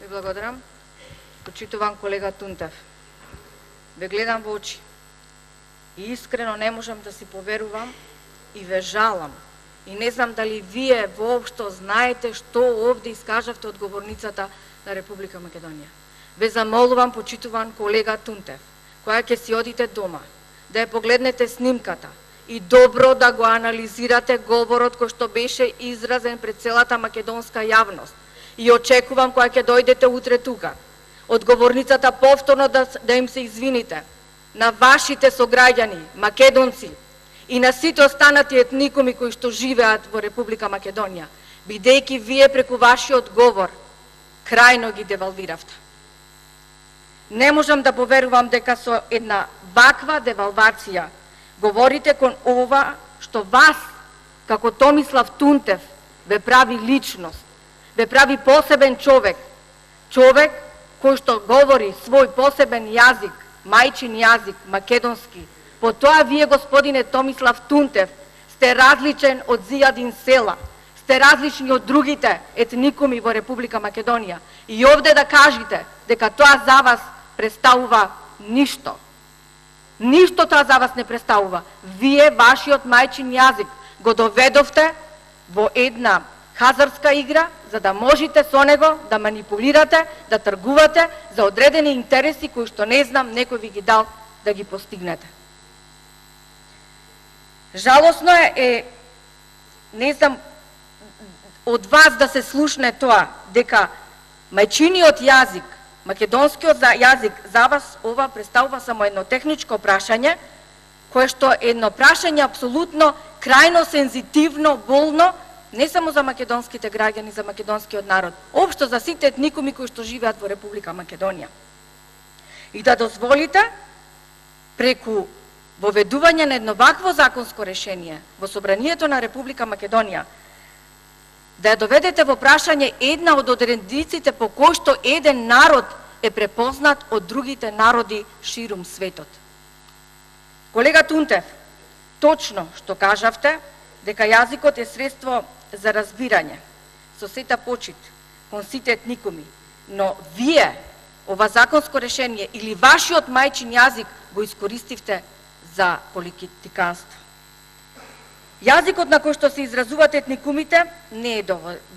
Ви благодарам. Почитувам колега Тунтев. Ве гледам во очи и искрено не можам да си поверувам и ве жалам. И не знам дали вие воопшто знаете што овде искажавте од говорницата на Република Македонија. Ве замолувам, почитуван колега Тунтев, која ќе си одите дома, да ја погледнете снимката и добро да го анализирате говорот кој што беше изразен пред целата македонска јавност. И очекувам кога ќе дојдете утре тука, од говорницата повторно да им се извините на вашите сограѓани, македонци, и на сите останати етникуми кои што живеат во Република Македонија, бидејќи вие преку вашиот говор крајно ги девалвиравте. Не можам да поверувам дека со една ваква девалвација говорите кон ова што вас, како Томислав Тунтев, ве прави личност, ве прави посебен човек, човек кој што говори свој посебен јазик, мајчин јазик, македонски. По тоа вие, господине Томислав Тунтев, сте различен од зијадин села, сте различни од другите етникуми во Република Македонија. И овде да кажете дека тоа за вас представува ништо. Ништо тоа за вас не представува. Вие, вашиот мајчин јазик, го доведовте во една хазарска игра, за да можете со него да манипулирате, да тргувате за одредени интереси кои што не знам, некој ви ги дал да ги постигнете. Жалосно е, не знам, од вас да се слушне тоа, дека мајчиниот јазик, македонскиот јазик, за вас ова представува само едно техничко прашање, кое што е едно прашање апсолутно крајно сензитивно, болно, не само за македонските граѓани, за македонскиот народ, општо за сите етникуми кои што живеат во Република Македонија. И да дозволите преку воведување на едно вакво законско решение во Собранието на Република Македонија да ја доведете во прашање една од одредниците по кој што еден народ е препознат од другите народи ширум светот. Колега Тунтев, точно што кажавте дека јазикот е средство за разбирање, со сета почит кон сите етникуми, но вие ова законско решение или вашиот мајчин јазик го искористивте за политиканство. Јазикот на кој што се изразуваат етникумите не е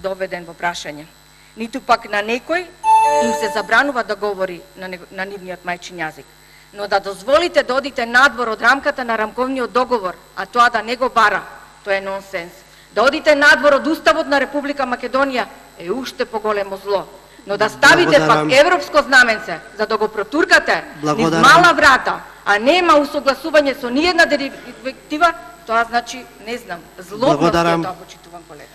доведен во прашање, ниту пак на некој им се забранува да говори на нивниот мајчин јазик. Но да дозволите да одите надвор од рамката на рамковниот договор, а тоа да не го бара, тоа е нонсенс. Да одите надвор од Уставот на Република Македонија е уште поголемо зло. Но да ставите пак европско знаменце, за да го протуркате низ мала врата, а нема усогласување со ниедна директива, тоа значи, не знам, злобност е тоа, почитуван колега.